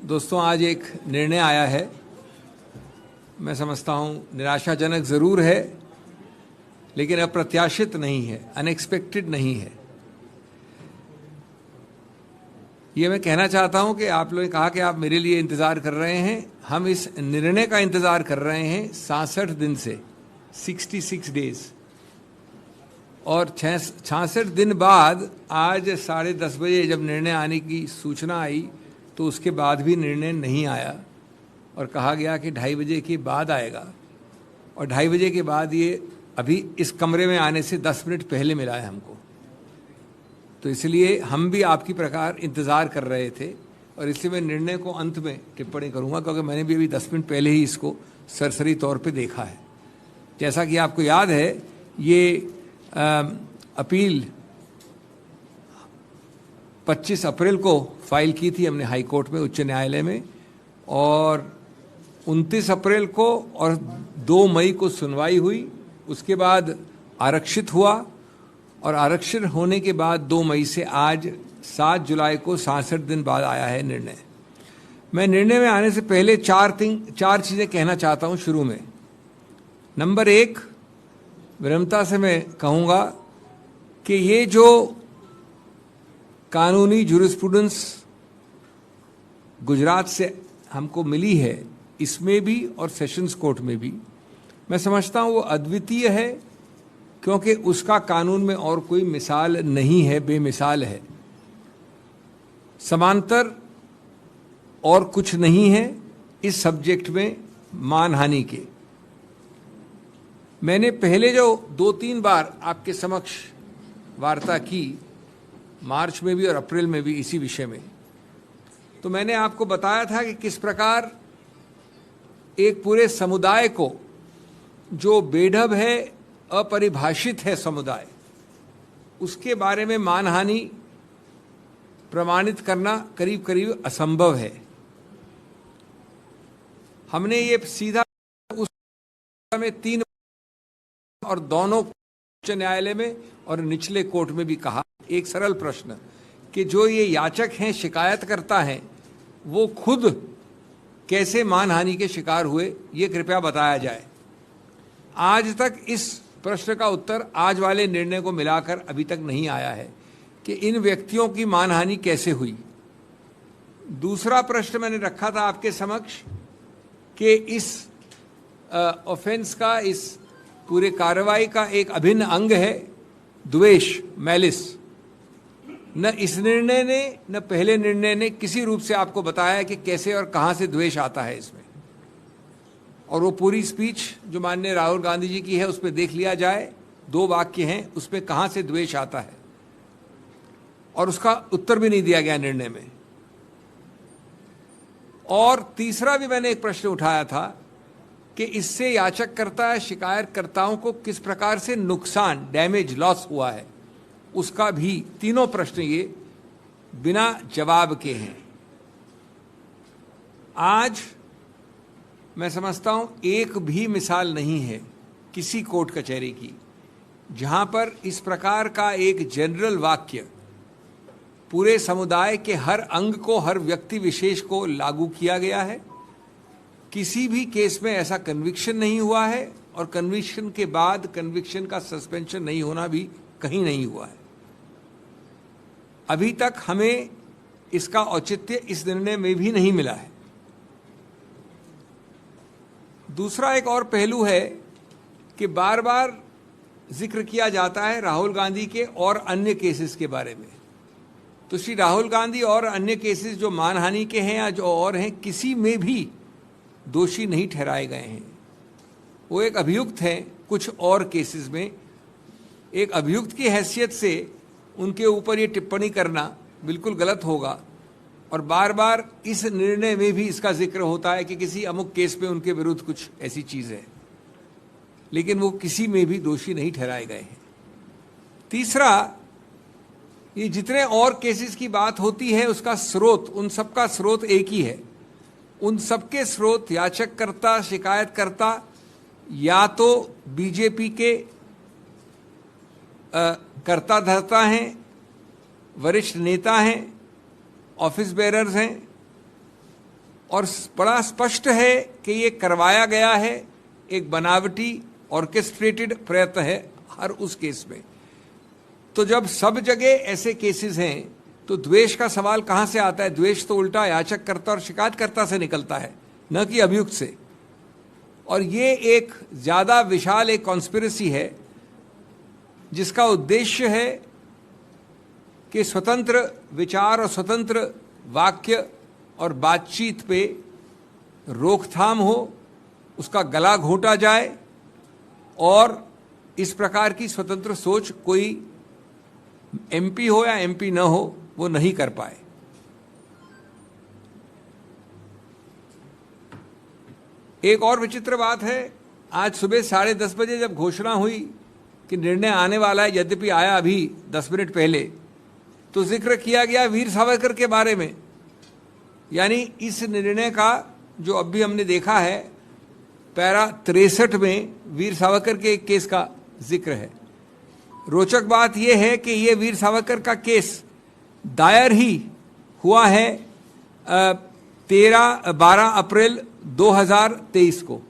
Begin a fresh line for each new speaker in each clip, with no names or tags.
दोस्तों, आज एक निर्णय आया है। मैं समझता हूँ निराशाजनक ज़रूर है, लेकिन अप्रत्याशित नहीं है, अनएक्सपेक्टेड नहीं है। ये मैं कहना चाहता हूँ कि आप लोगों ने कहा कि आप मेरे लिए इंतज़ार कर रहे हैं। हम इस निर्णय का इंतज़ार कर रहे हैं 66 दिन से, 66 डेज। और 66 दिन बाद आज 10:30 बजे जब निर्णय आने की सूचना आई, तो उसके बाद भी निर्णय नहीं आया और कहा गया कि 2:30 बजे के बाद आएगा। और 2:30 बजे के बाद ये अभी इस कमरे में आने से 10 मिनट पहले मिला है हमको। तो इसलिए हम भी आपकी प्रकार इंतज़ार कर रहे थे, और इसलिए मैं निर्णय को अंत में टिप्पणी करूंगा, क्योंकि मैंने भी अभी 10 मिनट पहले ही इसको सरसरी तौर पे देखा है। जैसा कि आपको याद है, ये अपील 25 अप्रैल को फाइल की थी हमने हाई कोर्ट में, उच्च न्यायालय में, और 29 अप्रैल को और 2 मई को सुनवाई हुई। उसके बाद आरक्षित हुआ, और आरक्षित होने के बाद 2 मई से आज 7 जुलाई को 66 दिन बाद आया है निर्णय। मैं निर्णय में आने से पहले चार चीज़ें कहना चाहता हूं शुरू में। नंबर 1, विनम्रता से मैं कहूँगा कि ये जो कानूनी जूरिस्प्रूडेंस गुजरात से हमको मिली है, इसमें भी और सेशंस कोर्ट में भी, मैं समझता हूँ वो अद्वितीय है, क्योंकि उसका कानून में और कोई मिसाल नहीं है, बेमिसाल है। समांतर और कुछ नहीं है इस सब्जेक्ट में मानहानि के। मैंने पहले जो 2-3 बार आपके समक्ष वार्ता की, मार्च में भी और अप्रैल में भी इसी विषय में, तो मैंने आपको बताया था कि किस प्रकार एक पूरे समुदाय को, जो बेढब है, अपरिभाषित है समुदाय, उसके बारे में मानहानि प्रमाणित करना करीब करीब असंभव है। हमने ये सीधा उस में 3 और दोनों उच्च न्यायालय में और निचले कोर्ट में भी कहा, एक सरल प्रश्न कि जो ये याचक हैं, शिकायतकर्ता हैं, वो खुद कैसे मानहानि के शिकार हुए, ये कृपया बताया जाए। आज तक इस प्रश्न का उत्तर आज वाले निर्णय को मिलाकर अभी तक नहीं आया है कि इन व्यक्तियों की मानहानि कैसे हुई। दूसरा प्रश्न मैंने रखा था आपके समक्ष कि इस ऑफेंस का, इस पूरे कार्रवाई का एक अभिन्न अंग है द्वेष, मैलिस। न इस निर्णय ने, न पहले निर्णय ने किसी रूप से आपको बताया कि कैसे और कहां से द्वेष आता है इसमें। और वो पूरी स्पीच जो माननीय राहुल गांधी जी की है, उस पर देख लिया जाए, 2 वाक्य हैं, उस पर कहां से द्वेष आता है, और उसका उत्तर भी नहीं दिया गया निर्णय में। और तीसरा भी मैंने एक प्रश्न उठाया था कि इससे याचककर्ता, शिकायतकर्ताओं को किस प्रकार से नुकसान, डैमेज, लॉस हुआ है, उसका भी, तीनों प्रश्न ये बिना जवाब के हैं। आज मैं समझता हूं एक भी मिसाल नहीं है किसी कोर्ट कचहरी की जहां पर इस प्रकार का एक जनरल वाक्य पूरे समुदाय के हर अंग को, हर व्यक्ति विशेष को लागू किया गया है। किसी भी केस में ऐसा कन्विक्शन नहीं हुआ है, और कन्विक्शन के बाद कन्विक्शन का सस्पेंशन नहीं होना भी कहीं नहीं हुआ है। अभी तक हमें इसका औचित्य इस निर्णय में भी नहीं मिला है। दूसरा एक और पहलू है कि बार बार जिक्र किया जाता है राहुल गांधी के और अन्य केसेस के बारे में। तो श्री राहुल गांधी और अन्य केसेस जो मानहानि के हैं या जो और हैं, किसी में भी दोषी नहीं ठहराए गए हैं। वो एक अभियुक्त हैं कुछ और केसेस में। एक अभियुक्त की हैसियत से उनके ऊपर ये टिप्पणी करना बिल्कुल गलत होगा, और बार बार इस निर्णय में भी इसका जिक्र होता है कि किसी अमुक केस में उनके विरुद्ध कुछ ऐसी चीज़ है, लेकिन वो किसी में भी दोषी नहीं ठहराए गए हैं। तीसरा, ये जितने और केसेस की बात होती है, उसका स्रोत, उन सबका स्रोत एक ही है। उन सबके स्रोत याचककर्ता, शिकायतकर्ता या तो बीजेपी के कर्ता धर्ता हैं, वरिष्ठ नेता हैं, ऑफिस बेरर्स हैं, और बड़ा स्पष्ट है कि ये करवाया गया है, एक बनावटी ऑर्केस्ट्रेटेड प्रयत्न है हर उस केस में। तो जब सब जगह ऐसे केसेस हैं तो द्वेष का सवाल कहां से आता है? द्वेष तो उल्टा याचककर्ता और शिकायतकर्ता से निकलता है, न कि अभियुक्त से। और ये एक ज्यादा विशाल एक कॉन्स्पिरेसी है जिसका उद्देश्य है कि स्वतंत्र विचार और स्वतंत्र वाक्य और बातचीत पे रोकथाम हो, उसका गला घोंटा जाए और इस प्रकार की स्वतंत्र सोच कोई एमपी हो या एमपी न हो वो नहीं कर पाए। एक और विचित्र बात है, आज सुबह 10:30 बजे जब घोषणा हुई कि निर्णय आने वाला है, यद्यपि आया अभी 10 मिनट पहले, तो जिक्र किया गया वीर सावरकर के बारे में। यानी इस निर्णय का जो अभी हमने देखा है, पैरा 63 में वीर सावरकर के एक केस का जिक्र है। रोचक बात यह है कि यह वीर सावरकर का केस दायर ही हुआ है 12 अप्रैल 2023 को,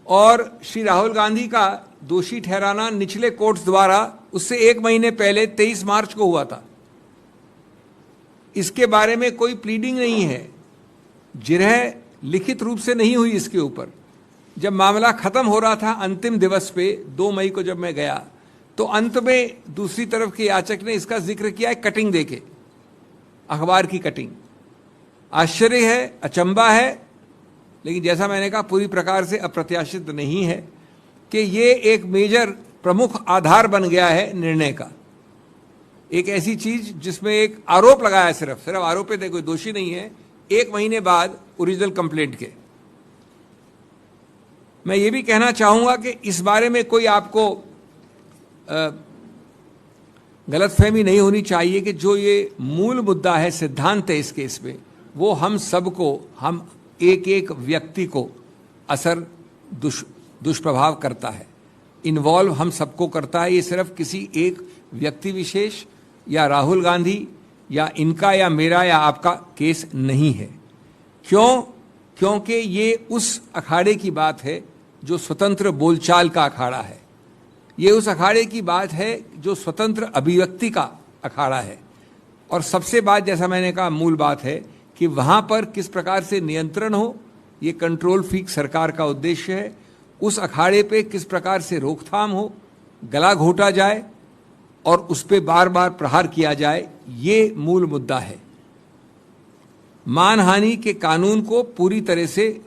और श्री राहुल गांधी का दोषी ठहराना निचले कोर्ट्स द्वारा उससे 1 महीने पहले 23 मार्च को हुआ था। इसके बारे में कोई प्लीडिंग नहीं है, जिरह लिखित रूप से नहीं हुई इसके ऊपर। जब मामला खत्म हो रहा था अंतिम दिवस पे 2 मई को जब मैं गया, तो अंत में दूसरी तरफ के याचक ने इसका जिक्र किया है कटिंग देके, अखबार की कटिंग। आश्चर्य है, अचंबा है, लेकिन जैसा मैंने कहा पूरी प्रकार से अप्रत्याशित नहीं है कि ये एक मेजर प्रमुख आधार बन गया है निर्णय का। एक ऐसी चीज जिसमें एक आरोप लगाया, सिर्फ आरोप है, कोई दोषी नहीं है, 1 महीने बाद ओरिजिनल कंप्लेंट के। मैं ये भी कहना चाहूंगा कि इस बारे में कोई आपको गलतफहमी नहीं होनी चाहिए कि जो ये मूल मुद्दा है, सिद्धांत है इस केस में, वो हम सबको, हम एक एक व्यक्ति को असर दुष्प्रभाव करता है, इन्वॉल्व हम सबको करता है। ये सिर्फ किसी एक व्यक्ति विशेष या राहुल गांधी या इनका या मेरा या आपका केस नहीं है। क्यों? क्योंकि ये उस अखाड़े की बात है जो स्वतंत्र बोलचाल का अखाड़ा है। ये उस अखाड़े की बात है जो स्वतंत्र अभिव्यक्ति का अखाड़ा है। और सबसे बात, जैसा मैंने कहा, मूल बात है कि वहां पर किस प्रकार से नियंत्रण हो, ये कंट्रोल फ्रीक सरकार का उद्देश्य है। उस अखाड़े पे किस प्रकार से रोकथाम हो, गला घोंटा जाए और उस पर बार बार प्रहार किया जाए, ये मूल मुद्दा है। मानहानि के कानून को पूरी तरह से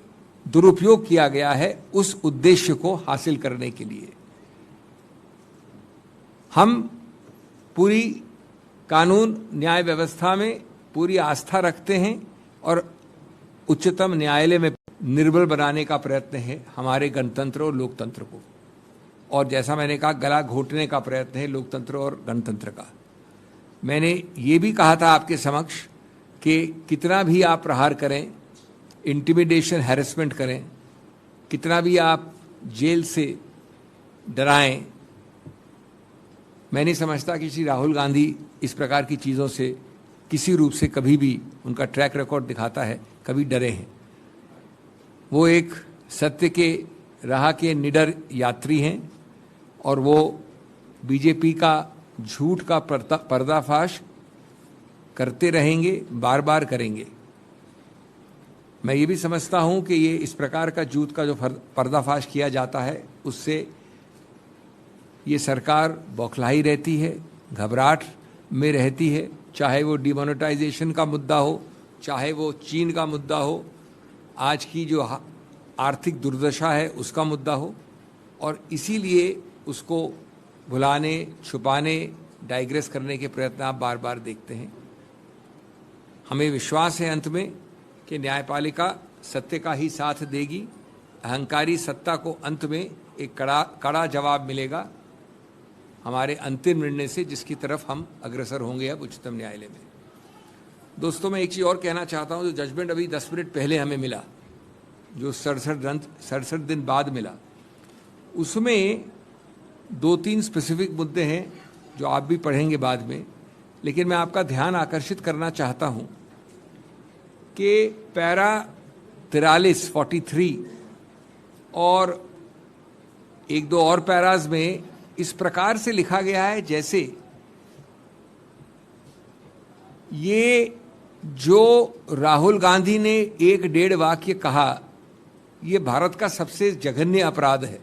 दुरुपयोग किया गया है उस उद्देश्य को हासिल करने के लिए। हम पूरी कानून न्याय व्यवस्था में पूरी आस्था रखते हैं और उच्चतम न्यायालय में निर्बल बनाने का प्रयत्न है हमारे गणतंत्र और लोकतंत्र को। और जैसा मैंने कहा, गला घोटने का प्रयत्न है लोकतंत्र और गणतंत्र का। मैंने ये भी कहा था आपके समक्ष कि कितना भी आप प्रहार करें, इंटिमिडेशन, हैरेसमेंट करें, कितना भी आप जेल से डराएं, मैं नहीं समझता कि श्री राहुल गांधी इस प्रकार की चीज़ों से किसी रूप से कभी भी, उनका ट्रैक रिकॉर्ड दिखाता है, कभी डरे हैं। वो एक सत्य के राह के निडर यात्री हैं और वो बीजेपी का झूठ का पर्दाफाश करते रहेंगे, बार बार करेंगे। मैं ये भी समझता हूं कि ये इस प्रकार का झूठ का जो पर्दाफाश किया जाता है, उससे ये सरकार बौखलाई रहती है, घबराहट में रहती है, चाहे वो डिमोनेटाइजेशन का मुद्दा हो, चाहे वो चीन का मुद्दा हो, आज की जो आर्थिक दुर्दशा है उसका मुद्दा हो। और इसीलिए उसको भुलाने, छुपाने, डाइग्रेस करने के प्रयत्न आप बार बार देखते हैं। हमें विश्वास है अंत में कि न्यायपालिका सत्य का ही साथ देगी। अहंकारी सत्ता को अंत में एक कड़ा जवाब मिलेगा हमारे अंतिम निर्णय से, जिसकी तरफ हम अग्रसर होंगे अब उच्चतम न्यायालय में। दोस्तों, मैं एक चीज़ और कहना चाहता हूं। जो जजमेंट अभी 10 मिनट पहले हमें मिला, जो 67 दिन बाद मिला, उसमें 2-3 स्पेसिफिक मुद्दे हैं जो आप भी पढ़ेंगे बाद में, लेकिन मैं आपका ध्यान आकर्षित करना चाहता हूं कि पैरा 43 और एक दो और पैराज में इस प्रकार से लिखा गया है जैसे ये जो राहुल गांधी ने 1-1.5 वाक्य कहा, ये भारत का सबसे जघन्य अपराध है।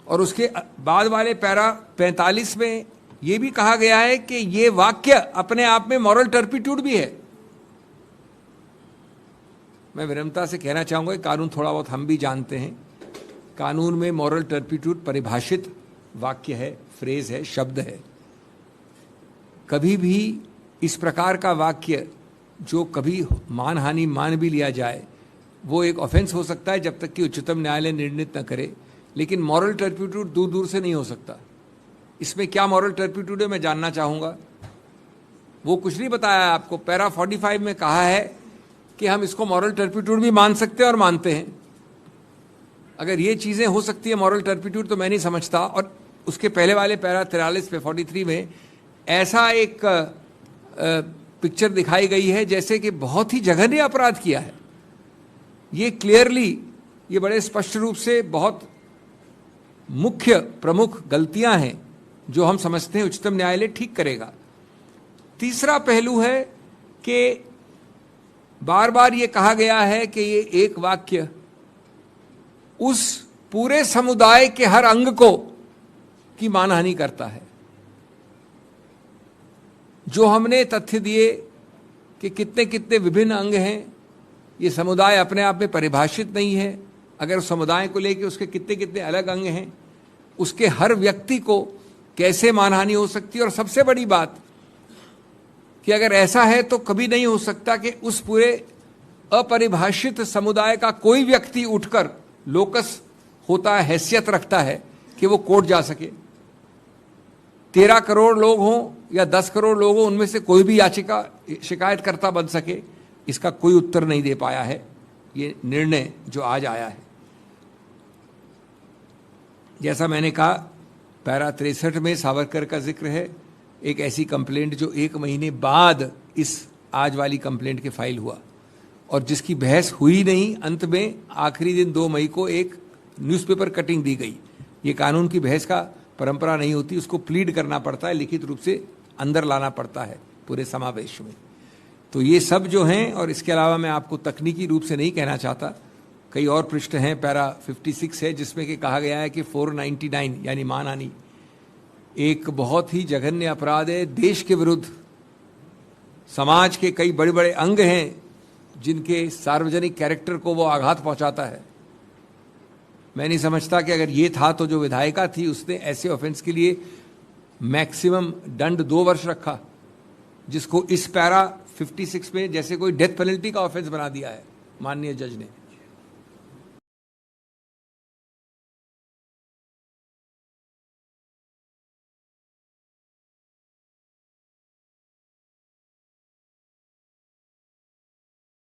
और उसके बाद वाले पैरा 45 में ये भी कहा गया है कि ये वाक्य अपने आप में मॉरल टर्पिट्यूड भी है। मैं विनम्रता से कहना चाहूंगा, कानून थोड़ा बहुत हम भी जानते हैं। कानून में मॉरल टर्पिट्यूड परिभाषित वाक्य है, फ्रेज है, शब्द है। कभी भी इस प्रकार का वाक्य जो कभी मानहानि मान भी लिया जाए, वो एक ऑफेंस हो सकता है जब तक कि उच्चतम न्यायालय निर्णित न करे, लेकिन मॉरल टर्पिट्यूड दूर दूर से नहीं हो सकता। इसमें क्या मॉरल टर्पिट्यूड है मैं जानना चाहूँगा। वो कुछ नहीं बताया आपको। पैरा 45 में कहा है कि हम इसको मॉरल टर्पिट्यूड भी मान सकते हैं और मानते हैं। अगर ये चीज़ें हो सकती है मॉरल टर्पिट्यूड, तो मैं नहीं समझता। और उसके पहले वाले पैरा 43 पे 43 में ऐसा एक पिक्चर दिखाई गई है जैसे कि बहुत ही जघन्य अपराध किया है। ये क्लियरली, ये बड़े स्पष्ट रूप से बहुत मुख्य प्रमुख गलतियां हैं जो हम समझते हैं उच्चतम न्यायालय ठीक करेगा। तीसरा पहलू है कि बार बार ये कहा गया है कि ये एक वाक्य उस पूरे समुदाय के हर अंग को की मानहानि करता है। जो हमने तथ्य दिए कि कितने कितने विभिन्न अंग हैं, ये समुदाय अपने आप में परिभाषित नहीं है। अगर समुदाय को लेकर उसके कितने कितने अलग अंग हैं, उसके हर व्यक्ति को कैसे मानहानि हो सकती है। और सबसे बड़ी बात कि अगर ऐसा है तो कभी नहीं हो सकता कि उस पूरे अपरिभाषित समुदाय का कोई व्यक्ति उठकर लोकस होता है, हैसियत रखता है कि वो कोर्ट जा सके। 13 करोड़ लोग हों या 10 करोड़ लोग हों, उनमें से कोई भी शिकायतकर्ता बन सके, इसका कोई उत्तर नहीं दे पाया है ये निर्णय जो आज आया है। जैसा मैंने कहा, पैरा 63 में सावरकर का जिक्र है, एक ऐसी कंप्लेंट जो 1 महीने बाद इस आज वाली कंप्लेंट के फाइल हुआ और जिसकी बहस हुई नहीं। अंत में आखिरी दिन 2 मई को एक न्यूज़पेपर कटिंग दी गई। ये कानून की बहस का परंपरा नहीं होती, उसको प्लीड करना पड़ता है, लिखित रूप से अंदर लाना पड़ता है पूरे समावेश में। तो ये सब जो हैं, और इसके अलावा मैं आपको तकनीकी रूप से नहीं कहना चाहता, कई और पृष्ठ हैं। पैरा 56 है जिसमें कि कहा गया है कि 499 यानी मानहानि एक बहुत ही जघन्य अपराध है। देश के विरुद्ध समाज के कई बड़े बड़े अंग हैं जिनके सार्वजनिक कैरेक्टर को वो आघात पहुंचाता है। मैं नहीं समझता कि अगर ये था तो जो विधायिका थी उसने ऐसे ऑफेंस के लिए मैक्सिमम दंड 2 वर्ष रखा, जिसको इस पैरा 56 में जैसे कोई डेथ पेनल्टी का ऑफेंस बना दिया है माननीय जज ने।